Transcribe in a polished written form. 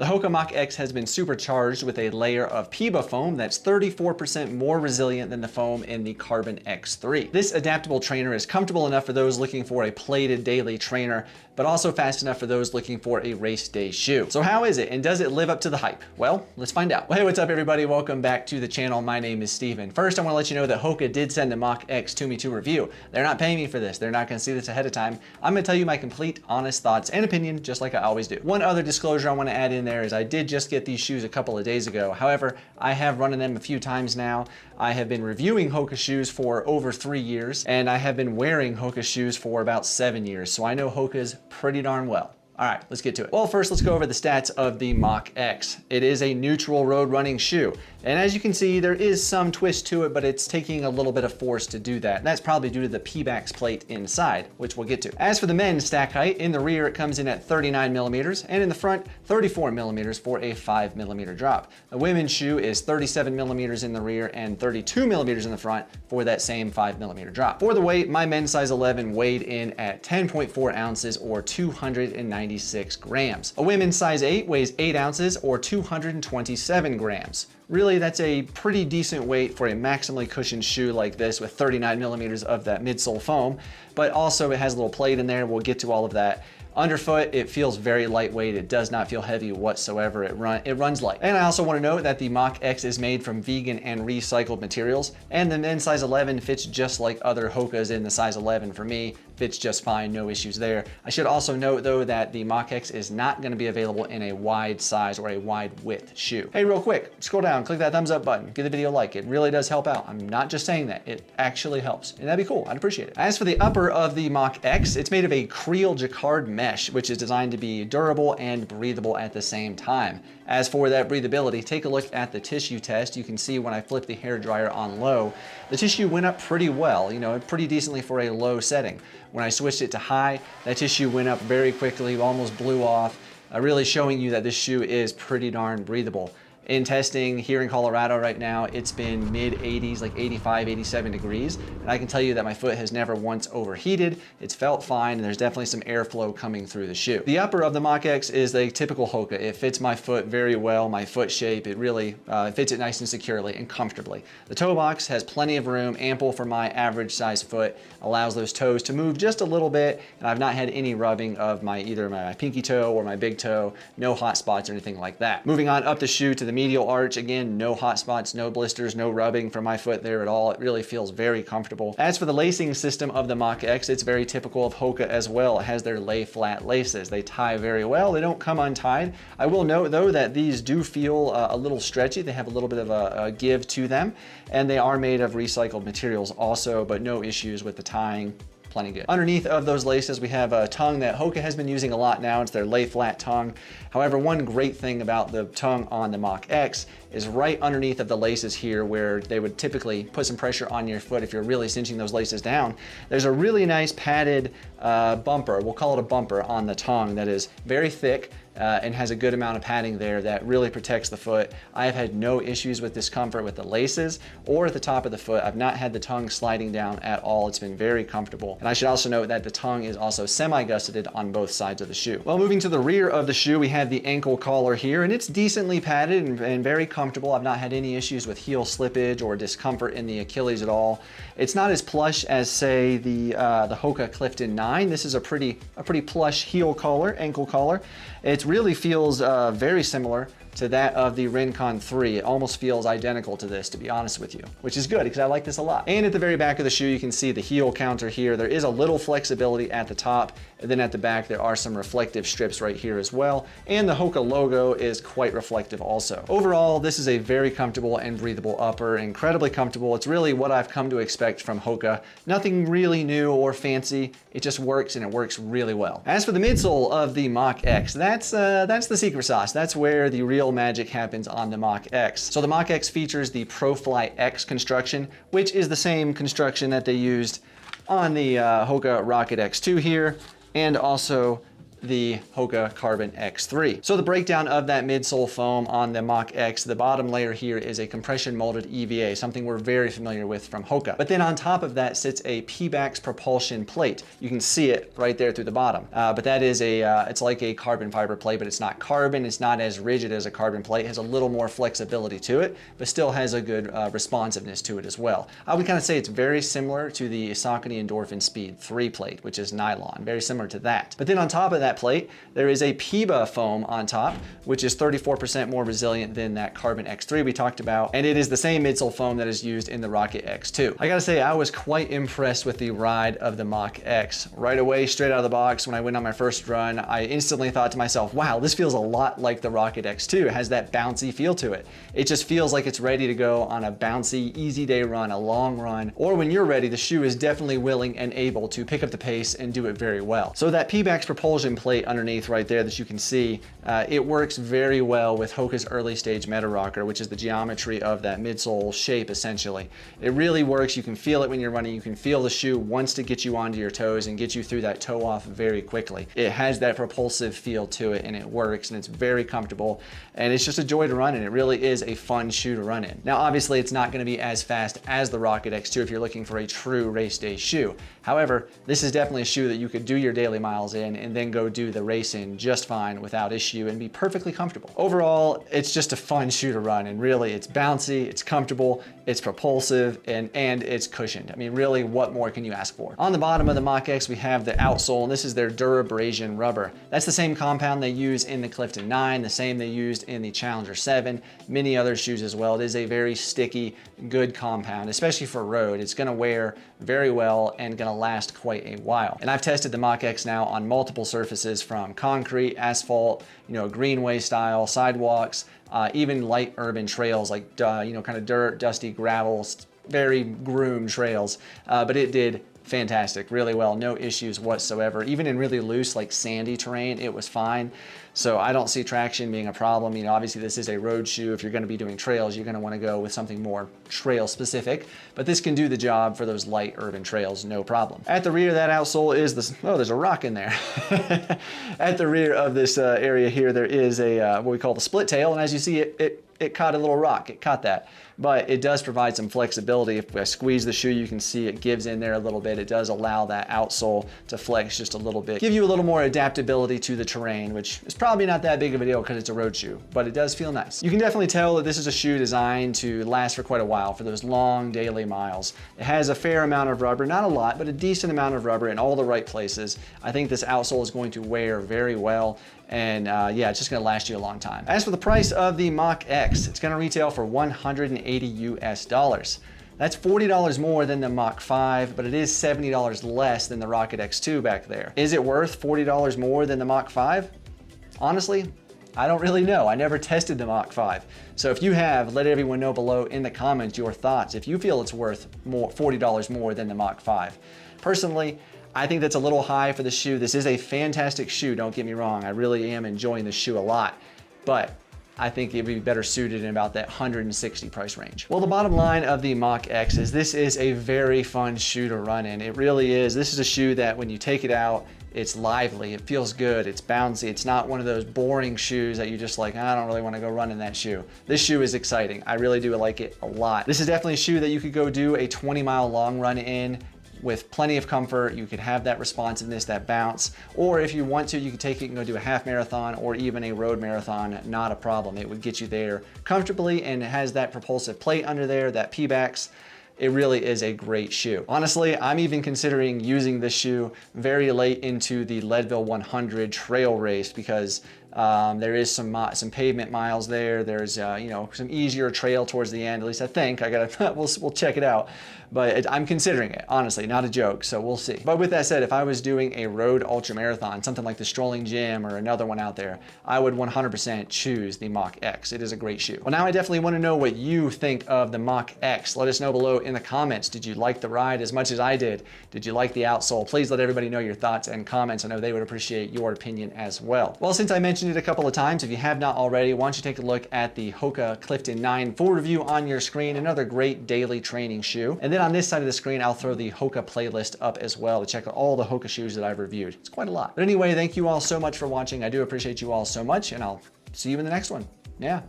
The Hoka Mach X has been supercharged with a layer of PEBA foam that's 34% more resilient than the foam in the Carbon X3. This adaptable trainer is comfortable enough for those looking for a plated daily trainer, but also fast enough for those looking for a race day shoe. So how is it, and does it live up to the hype? Well, let's find out. Hey, what's up everybody? Welcome back to the channel. My name is Steven. First, I want to let you know that Hoka did send the Mach X to me to review. They're not paying me for this. They're not going to see this ahead of time. I'm going to tell you my complete, honest thoughts and opinion, just like I always do. One other disclosure I want to add in there is I did just get these shoes a couple of days ago. However, I have run in them a few times now. I have been reviewing Hoka shoes for over 3 years, and I have been wearing Hoka shoes for about 7 years. So I know Hoka's pretty darn well. All right, let's get to it. Well, first let's go over the stats of the Mach X. It is a neutral road running shoe. And as you can see, there is some twist to it, but it's taking a little bit of force to do that. And that's probably due to the PEBAX plate inside, which we'll get to. As for the men's stack height, in the rear, it comes in at 39 millimeters, and in the front, 34 millimeters for a 5 millimeter drop. The women's shoe is 37 millimeters in the rear and 32 millimeters in the front for that same 5 millimeter drop. For the weight, my men's size 11 weighed in at 10.4 ounces or 296 grams. A women's size 8 weighs 8 ounces or 227 grams. Really, that's a pretty decent weight for a maximally cushioned shoe like this with 39 millimeters of that midsole foam, but also it has a little plate in there. We'll get to all of that. Underfoot, it feels very lightweight. It does not feel heavy whatsoever. It runs light. And I also want to note that the Mach X is made from vegan and recycled materials, and the men's size 11 fits just like other Hokas in the size 11 for me. Fits just fine, no issues there. I should also note though that the Mach X is not going to be available in a wide size or a wide width shoe. Hey, real quick, scroll down, click that thumbs up button, give the video a like. It really does help out. I'm not just saying that, it actually helps, and that'd be cool. I'd appreciate it. As for the upper of the Mach X, it's made of a Creel jacquard mesh, which is designed to be durable and breathable at the same time. As for that breathability, take a look at the tissue test. You can see when I flip the hairdryer on low, the tissue went up pretty well, pretty decently for a low setting. When I switched it to high, that tissue went up very quickly, almost blew off, really showing you that this shoe is pretty darn breathable. In testing here in Colorado right now, it's been mid 80s, like 85, 87 degrees. And I can tell you that my foot has never once overheated. It's felt fine, and there's definitely some airflow coming through the shoe. The upper of the Mach X is a typical Hoka. It fits my foot very well, my foot shape. It really fits it nice and securely and comfortably. The toe box has plenty of room, ample for my average size foot, allows those toes to move just a little bit, and I've not had any rubbing of either my pinky toe or my big toe, no hot spots or anything like that. Moving on up the shoe to the medial arch, again, no hot spots, no blisters, no rubbing from my foot there at all. It really feels very comfortable. As for the lacing system of the Mach X, it's very typical of Hoka as well. It has their lay flat laces. They tie very well. They don't come untied. I will note though that these do feel a little stretchy. They have a little bit of a give to them, and they are made of recycled materials also, but no issues with the tying. Plenty good. Underneath of those laces, we have a tongue that Hoka has been using a lot now. It's their lay flat tongue. However, one great thing about the tongue on the Mach X is right underneath of the laces here, where they would typically put some pressure on your foot if you're really cinching those laces down. There's a really nice padded bumper, we'll call it a bumper, on the tongue that is very thick and has a good amount of padding there that really protects the foot. I have had no issues with discomfort with the laces or at the top of the foot. I've not had the tongue sliding down at all. It's been very comfortable. And I should also note that the tongue is also semi-gusseted on both sides of the shoe. Well, moving to the rear of the shoe, we have the ankle collar here, and it's decently padded and very comfortable. I've not had any issues with heel slippage or discomfort in the Achilles at all. It's not as plush as, say, the Hoka Clifton 9. This is a pretty plush heel collar, ankle collar. It really feels very similar to that of the Rincon 3. It almost feels identical to this, to be honest with you, which is good because I like this a lot. And at the very back of the shoe, you can see the heel counter here. There is a little flexibility at the top, and then at the back, there are some reflective strips right here as well. And the Hoka logo is quite reflective also. Overall, this is a very comfortable and breathable upper, incredibly comfortable. It's really what I've come to expect from Hoka. Nothing really new or fancy. It just works, and it works really well. As for the midsole of the Mach X, that's the secret sauce. That's where the real magic happens on the Mach X. So the Mach X features the ProFly X construction, which is the same construction that they used on the Hoka Rocket X2 here, and also the Hoka Carbon X3. So the breakdown of that midsole foam on the Mach X, the bottom layer here is a compression molded EVA, something we're very familiar with from Hoka. But then on top of that sits a PEBAX propulsion plate. You can see it right there through the bottom. But that is it's like a carbon fiber plate, but it's not carbon. It's not as rigid as a carbon plate. It has a little more flexibility to it, but still has a good responsiveness to it as well. I would kind of say it's very similar to the Saucony Endorphin Speed 3 plate, which is nylon, very similar to that. But then on top of that plate, there is a PEBA foam on top, which is 34% more resilient than that Carbon X3 we talked about, and it is the same midsole foam that is used in the Rocket X2. I gotta say, I was quite impressed with the ride of the Mach X. Right away, straight out of the box, when I went on my first run, I instantly thought to myself, wow, this feels a lot like the Rocket X2. It has that bouncy feel to it. It just feels like it's ready to go on a bouncy, easy day run, a long run, or when you're ready, the shoe is definitely willing and able to pick up the pace and do it very well. So that PEBAX propulsion plate underneath right there that you can see, it works very well with Hoka's early stage Meta Rocker, which is the geometry of that midsole shape essentially. It really works. You can feel it when you're running. You can feel the shoe wants to get you onto your toes and get you through that toe off very quickly. It has that propulsive feel to it, and it works, and it's very comfortable, and it's just a joy to run in. It really is a fun shoe to run in. Now obviously it's not going to be as fast as the Rocket X2 if you're looking for a true race day shoe. However, this is definitely a shoe that you could do your daily miles in and then go do the race in just fine without issue and be perfectly comfortable. Overall, it's just a fun shoe to run, and really it's bouncy, it's comfortable, it's propulsive, and it's cushioned. I mean, really, what more can you ask for? On the bottom of the Mach X, we have the outsole, and this is their Durabrasion rubber. That's the same compound they use in the Clifton 9, the same they used in the Challenger 7, many other shoes as well. It is a very sticky, good compound, especially for road. It's gonna wear very well and gonna last quite a while. And I've tested the Mach X now on multiple surfaces, from concrete, asphalt, greenway style, sidewalks, even light urban trails like, kind of dirt, dusty gravel, very groomed trails. But it did fantastic, really well, no issues whatsoever. Even in really loose, like sandy terrain, it was fine. So I don't see traction being a problem. Obviously this is a road shoe. If you're gonna be doing trails, you're gonna wanna go with something more trail specific, but this can do the job for those light urban trails, no problem. At the rear of that outsole is this, oh, there's a rock in there. At the rear of this area here, there is a, what we call the split tail, and as you see, it caught a little rock, it caught that. But it does provide some flexibility. If I squeeze the shoe, you can see it gives in there a little bit. It does allow that outsole to flex just a little bit. Give you a little more adaptability to the terrain, which is probably not that big of a deal because it's a road shoe, but it does feel nice. You can definitely tell that this is a shoe designed to last for quite a while, for those long daily miles. It has a fair amount of rubber, not a lot, but a decent amount of rubber in all the right places. I think this outsole is going to wear very well. And yeah, it's just gonna last you a long time. As for the price of the Mach X, it's gonna retail for $180 US. That's $40 more than the Mach 5, but it is $70 less than the Rocket X2 back there. Is it worth $40 more than the Mach 5? Honestly, I don't really know. I never tested the Mach 5. So if you have, let everyone know below in the comments your thoughts, if you feel it's worth $40 more than the Mach 5. Personally, I think that's a little high for the shoe. This is a fantastic shoe, don't get me wrong. I really am enjoying this shoe a lot, but I think it'd be better suited in about that $160 price range. Well, the bottom line of the Mach X is this is a very fun shoe to run in. It really is. This is a shoe that when you take it out, it's lively, it feels good, it's bouncy. It's not one of those boring shoes that you just like, I don't really want to go run in that shoe. This shoe is exciting. I really do like it a lot. This is definitely a shoe that you could go do a 20-mile long run in with plenty of comfort. You could have that responsiveness, that bounce, or if you want to, you could take it and go do a half marathon or even a road marathon, not a problem. It would get you there comfortably, and it has that propulsive plate under there, that PEBAX. It really is a great shoe. Honestly, I'm even considering using this shoe very late into the Leadville 100 trail race because there is some pavement miles there. There's some easier trail towards the end. At least I think. We'll check it out. But I'm considering it, honestly, not a joke. So we'll see. But with that said, if I was doing a road ultra marathon, something like the Strolling Gym or another one out there, I would 100% choose the Mach X. It is a great shoe. Well, now I definitely want to know what you think of the Mach X. Let us know below in the comments. Did you like the ride as much as I did? Did you like the outsole? Please let everybody know your thoughts and comments. I know they would appreciate your opinion as well. Well, since I mentioned mentioned it a couple of times. If you have not already, why don't you take a look at the Hoka Clifton 9 full review on your screen, another great daily training shoe. And then on this side of the screen, I'll throw the Hoka playlist up as well to check out all the Hoka shoes that I've reviewed. It's quite a lot. But anyway, thank you all so much for watching. I do appreciate you all so much, and I'll see you in the next one. Yeah.